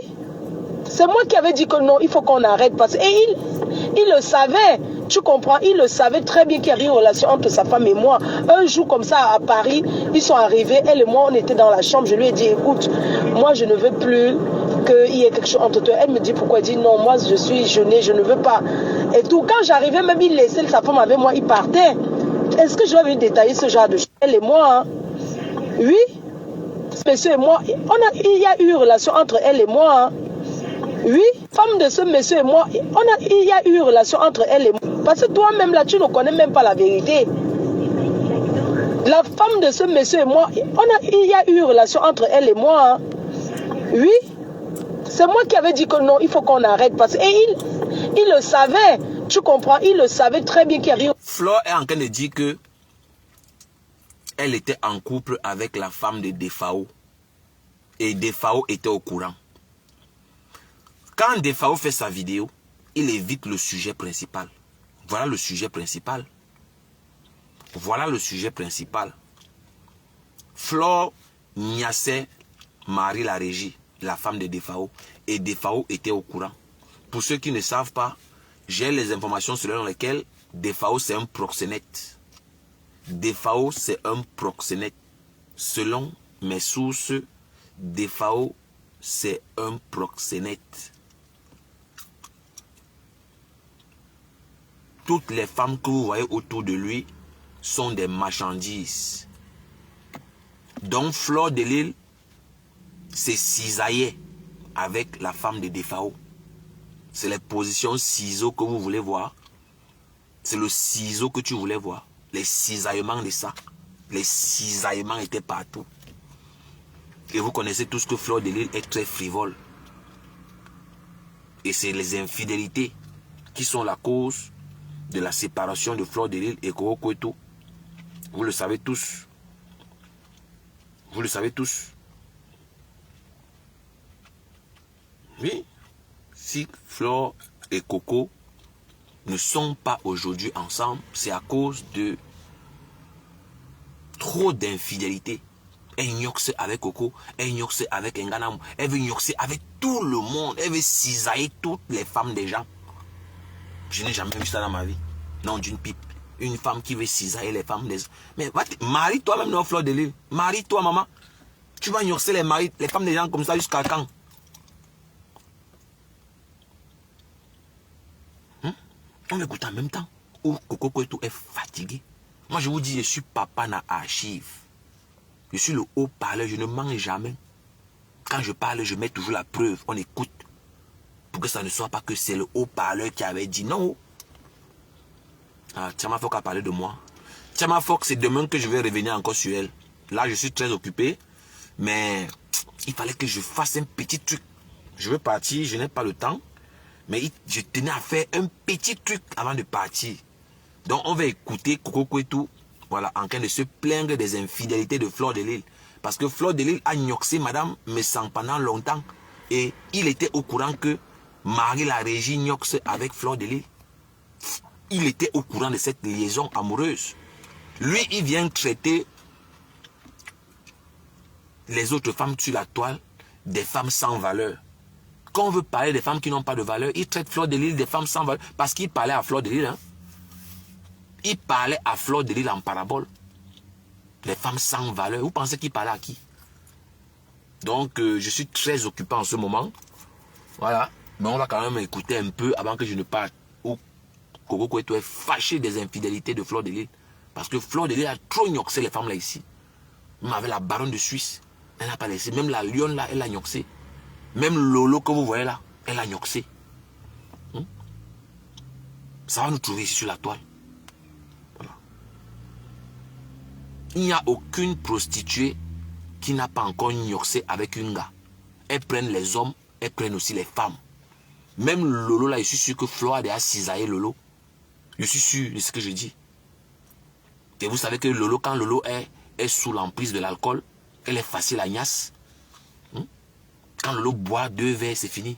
C'est moi qui avais dit que non, il faut qu'on arrête. Parce qu'il le savait. Tu comprends? Il le savait très bien qu'il y avait une relation entre sa femme et moi. Un jour comme ça à Paris, ils sont arrivés. Elle et moi, on était dans la chambre. Je lui ai dit, écoute, moi je ne veux plus qu'il y ait quelque chose entre toi. Elle me dit pourquoi? Elle dit non, moi je suis jeûnée, je ne veux pas. Et tout, quand j'arrivais, même il laissait sa femme avec moi, il partait. Est-ce que je vais venir détailler ce genre de choses? Elle et moi, hein? Oui. Monsieur et moi, il y a eu une relation entre elle et moi. Hein? Oui, femme de ce monsieur et moi, il y a eu une relation entre elle et moi. Parce que toi-même, là, tu ne connais même pas la vérité. La femme de ce monsieur et moi, il y a eu une relation entre elle et moi. Hein. Oui, c'est moi qui avais dit que non, il faut qu'on arrête. Parce qu'il le savait. Tu comprends? Il le savait très bien qu'il y avait... Flore est en train de dire que elle était en couple avec la femme de Defao. Et Defao était au courant. Quand Defao fait sa vidéo, il évite le sujet principal. Voilà le sujet principal. Voilà le sujet principal. Flore niassait Marie la Régie, la femme de Defao. Et Defao était au courant. Pour ceux qui ne savent pas, j'ai les informations selon lesquelles Defao c'est un proxénète. Defao c'est un proxénète. Selon mes sources, Defao c'est un proxénète. Toutes les femmes que vous voyez autour de lui sont des marchandises. Donc Flore de Lille se cisaillait avec la femme de Defao. C'est les positions ciseaux que vous voulez voir. C'est le ciseau que tu voulais voir. Les cisaillements de ça. Les cisaillements étaient partout. Et vous connaissez tous que Flore de Lille est très frivole. Et c'est les infidélités qui sont la cause de la séparation de Flore de Lille et Koko Kwetu. Vous le savez tous. Vous le savez tous. Oui. Si Flore et Coco ne sont pas aujourd'hui ensemble, c'est à cause de trop d'infidélité. Elle gnoxe avec Coco, elle gnoxe avec Nganam, elle veut gnoxer avec tout le monde, elle veut cisailler toutes les femmes des gens. Je n'ai jamais vu ça dans ma vie. Non, d'une pipe. Une femme qui veut cisailler les femmes des... Mais marie-toi même dans Flore de Lille. Marie-toi, maman. Tu vas gnoxer les femmes des gens comme ça jusqu'à quand? On écoute en même temps. Où Koko Kwetu est fatigué. Moi, je vous dis, je suis papa na archive. Je suis le haut-parleur, je ne mens jamais. Quand je parle, je mets toujours la preuve. On écoute. Pour que ça ne soit pas que c'est le haut-parleur qui avait dit non. Ah, Tiama Fock a parlé de moi. Tiama Fock, c'est demain que je vais revenir encore sur elle. Là, je suis très occupé. Mais il fallait que je fasse un petit truc. Je veux partir, je n'ai pas le temps. Mais je tenais à faire un petit truc avant de partir. Donc, on va écouter Koko Kwetu, voilà, en train de se plaindre des infidélités de Flore de Lille. Parce que Flore de Lille a gnoxé Madame Messang pendant longtemps. Et il était au courant que Marie la Régie gnoxe avec Flore de Lille. Il était au courant de cette liaison amoureuse. Lui, il vient traiter les autres femmes sur la toile des femmes sans valeur. Quand on veut parler des femmes qui n'ont pas de valeur, il traite Flore de Lille des femmes sans valeur. Parce qu'il parlait à Flore de Lille. Hein. Il parlait à Flore de Lille en parabole. Les femmes sans valeur. Vous pensez qu'il parlait à qui? Donc, je suis très occupé en ce moment. Voilà. Mais on va quand même écouter un peu avant que je ne parte. Où Koko Kwetu est fâché des infidélités de Flore de Lille. Parce que Flore de Lille a trop gnoxé les femmes là ici. Même avec la baronne de Suisse. Elle n'a pas laissé. Même la lionne là, elle a gnoxé. Même Lolo que vous voyez là, elle a gnoxé. Ça va nous trouver ici sur la toile. Voilà. Il n'y a aucune prostituée qui n'a pas encore gnoxé avec un gars. Elles prennent les hommes, elles prennent aussi les femmes. Même Lolo là, je suis sûr que Flo a déjà cisaillé Lolo. Je suis sûr de ce que je dis. Et vous savez que Lolo, quand Lolo est sous l'emprise de l'alcool, elle est facile à gnasse. Quand Lolo boit 2 verres, c'est fini.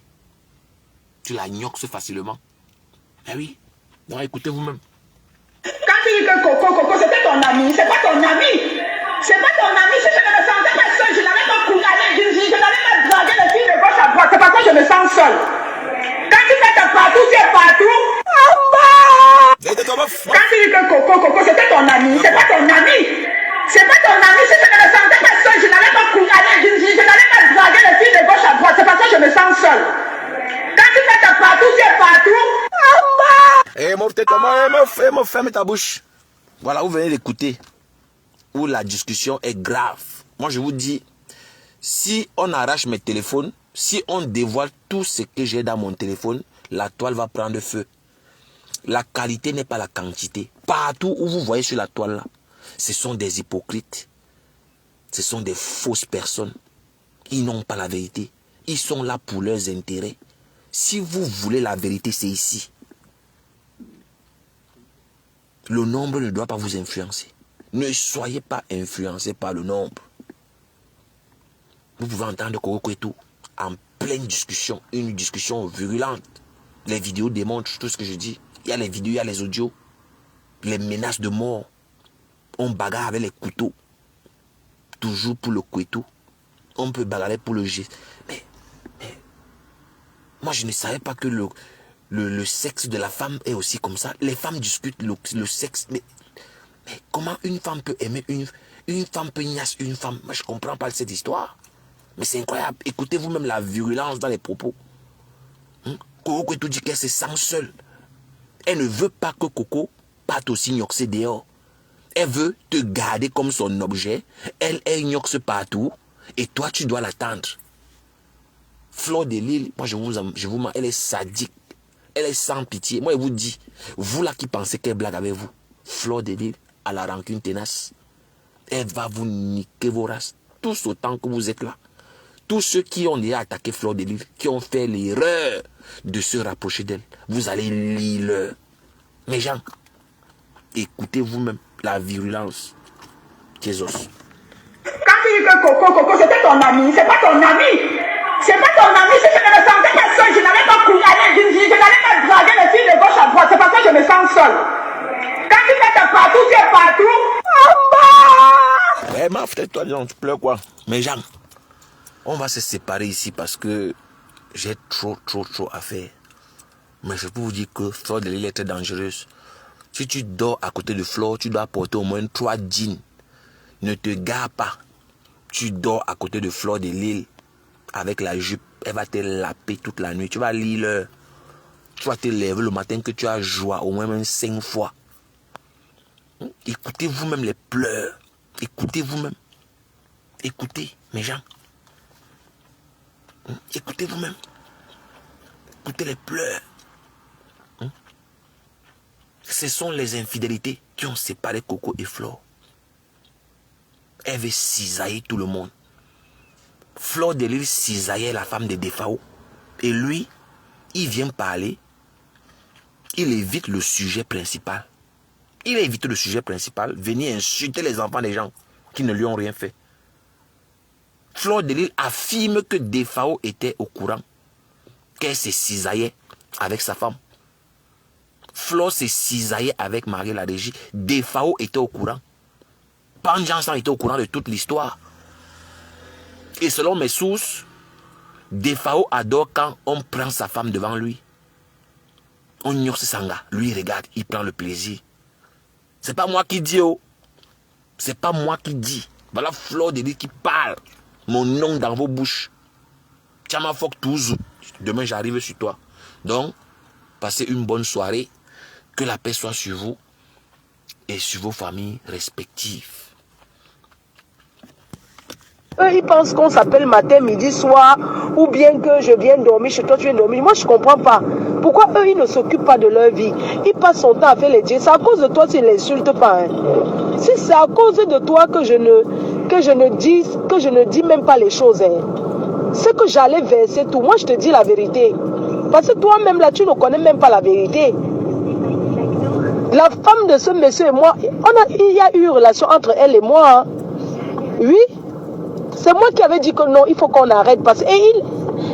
Tu la gnoxes facilement. Eh oui. Non, écoutez vous-même. Quand tu dis que Coco, c'était ton ami, c'est pas ton ami. C'est pas ton ami. Si je ne me sentais pas seule, je n'avais pas couillé, je n'avais pas dragué les filles de gauche à droite. C'est parce que je me sens seule. Quand tu fais ta partout, tu es partout. Quand tu dis que Coco, c'était ton ami, c'est pas ton ami. C'est pas ton ami. Si je ne me sentais pas seule, je n'avais pas couillé, je n'avais pas dragué les filles de gauche à droite. C'est parce que je me sens seule. Quand tu fais ta partout, tu es partout. Ferme ta bouche. Voilà, vous venez d'écouter où la discussion est grave. Moi, je vous dis, si on arrache mes téléphones, si on dévoile tout ce que j'ai dans mon téléphone, la toile va prendre feu. La qualité n'est pas la quantité. Partout où vous voyez sur la toile là, ce sont des hypocrites. Ce sont des fausses personnes. Ils n'ont pas la vérité. Ils sont là pour leurs intérêts. Si vous voulez la vérité, c'est ici. Le nombre ne doit pas vous influencer. Ne soyez pas influencés par le nombre. Vous pouvez entendre Coco et tout en pleine discussion, une discussion virulente. Les vidéos démontrent tout ce que je dis. Il y a les vidéos, il y a les audios. Les menaces de mort. On bagarre avec les couteaux. Toujours pour le couteau. On peut bagarrer pour le geste. Mais moi je ne savais pas que le sexe de la femme est aussi comme ça. Les femmes discutent le sexe. Mais comment une femme peut aimer une femme peut ignace une femme? Moi je ne comprends pas cette histoire. Mais c'est incroyable. Écoutez vous-même la virulence dans les propos. Coco tout dit qu'elle se sent seule. Elle ne veut pas que Coco parte aussi gnoxer dehors. Elle veut te garder comme son objet. Elle gnoxe partout. Et toi, tu dois l'attendre. Fleur de Lille, moi je vous mens, elle est sadique. Elle est sans pitié. Moi je vous dis, vous là qui pensez qu'elle blague avec vous, Fleur de Lille a la rancune tenace. Elle va vous niquer vos races. Tous autant que vous êtes là. Tous ceux qui ont déjà attaqué Fleur de Lille, qui ont fait l'erreur de se rapprocher d'elle, vous allez lire. Mes gens, écoutez vous-même la virulence. Jesus. Quand tu dis que Coco, c'était ton ami, c'est pas ton ami. C'est pas ton ami. Si je ne me sentais pas seule, je n'avais pas couillé, je n'avais pas dragué les filles de gauche à droite. C'est parce que je me sens seule. Quand tu fais ta partout, tu es partout. Eh, ma frère, toi, tu pleures quoi? Mes gens, on va se séparer ici parce que j'ai trop à faire. Mais je peux vous dire que Fleur de Lille est très dangereuse. Si tu dors à côté de Fleur, tu dois porter au moins 3 jeans. Ne te gare pas. Tu dors à côté de Fleur de Lille avec la jupe. Elle va te laper toute la nuit. Tu vas lire. Tu vas te lever le matin que tu as joué au moins même 5 fois. Écoutez vous-même les pleurs. Écoutez vous-même. Écoutez, mes gens. Écoutez vous-même. Écoutez les pleurs. Ce sont les infidélités qui ont séparé Coco et Fleur. Elle veut cisailler tout le monde. Fleur de Lille cisaillait la femme de Defao. Et lui, il vient parler. Il évite le sujet principal. Il a évité le sujet principal. Venir insulter les enfants des gens qui ne lui ont rien fait. Fleur de Lille affirme que Defao était au courant. Qu'elle se cisaillait avec sa femme. Fleur se cisaillait avec Marie la Régie. Defao était au courant. Panjansan était au courant de toute l'histoire. Et selon mes sources, Defao adore quand on prend sa femme devant lui. On ignore ce sanga. Lui, il regarde, il prend le plaisir. C'est pas moi qui dis, oh. C'est pas moi qui dis. Voilà Fleur de Lille qui parle. Mon nom dans vos bouches. Tchama Fok Touzou. Demain, j'arrive sur toi. Donc, passez une bonne soirée. Que la paix soit sur vous et sur vos familles respectives. eux, ils pensent qu'on s'appelle matin, midi, soir, ou bien que je viens dormir chez toi, tu viens dormir. Moi, je ne comprends pas. Pourquoi eux, ils ne s'occupent pas de leur vie? Ils passent son temps à faire les dieux. C'est à cause de toi s'ils ne l'insultent pas. Hein. Si c'est à cause de toi que je ne dis même pas les choses. Hein. C'est que j'allais verser tout. Moi, je te dis la vérité. Parce que toi-même, là, tu ne connais même pas la vérité. La femme de ce monsieur et moi, il y a eu une relation entre elle et moi. Hein. Oui. C'est moi qui avais dit que non, il faut qu'on arrête. Parce et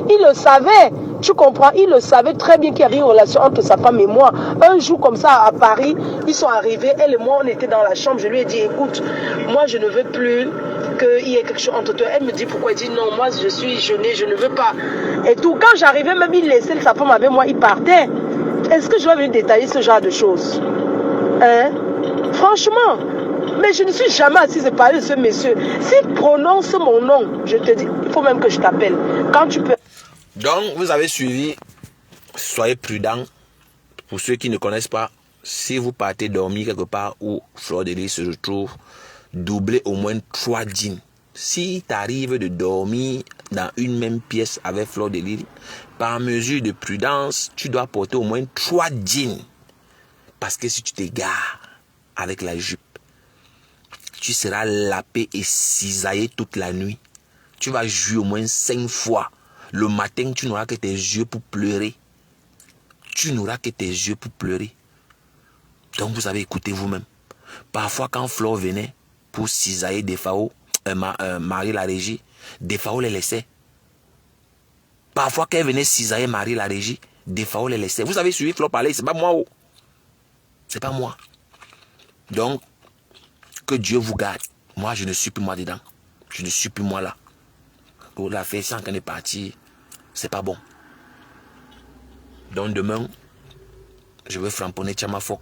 il le savait. Tu comprends? Il le savait très bien qu'il y avait une relation entre sa femme et moi. Un jour comme ça à Paris, ils sont arrivés. Elle et moi, on était dans la chambre. Je lui ai dit, écoute, moi je ne veux plus qu'il y ait quelque chose entre toi. Elle me dit pourquoi? Elle dit non, moi je suis jeûnée, je ne veux pas. Et tout, quand j'arrivais, même il laissait sa femme avec moi, il partait. Est-ce que je vais venir détailler ce genre de choses? Hein? Franchement. Mais je ne suis jamais assise et parler de ce monsieur. S'il prononce mon nom, je te dis, il faut même que je t'appelle. Quand tu peux. Donc, vous avez suivi. Soyez prudents. Pour ceux qui ne connaissent pas, si vous partez dormir quelque part où Fleur de Lys se retrouve, doublez au moins 3 djinns. Si t'arrive de dormir dans une même pièce avec Fleur de Lys, par mesure de prudence, tu dois porter au moins 3 djinns. Parce que si tu t'égares avec la jupe, tu seras lapé et cisaillé toute la nuit. Tu vas jouer au moins 5 fois. Le matin, tu n'auras que tes yeux pour pleurer. Tu n'auras que tes yeux pour pleurer. Donc vous avez écouté vous-même. Parfois, quand Flore venait pour cisailler Defao, Marie la Régie, Defao les laissait. Parfois, quand elle venait cisailler Marie la Régie, Defao les laissait. Vous avez suivi Flore parler, c'est pas moi. Oh. C'est pas moi. Donc, que Dieu vous garde. Moi, je ne suis plus moi dedans. Je ne suis plus moi là. Pour la faire sans qu'elle est partie, c'est pas bon. Donc demain, je vais framponner Tchamafok.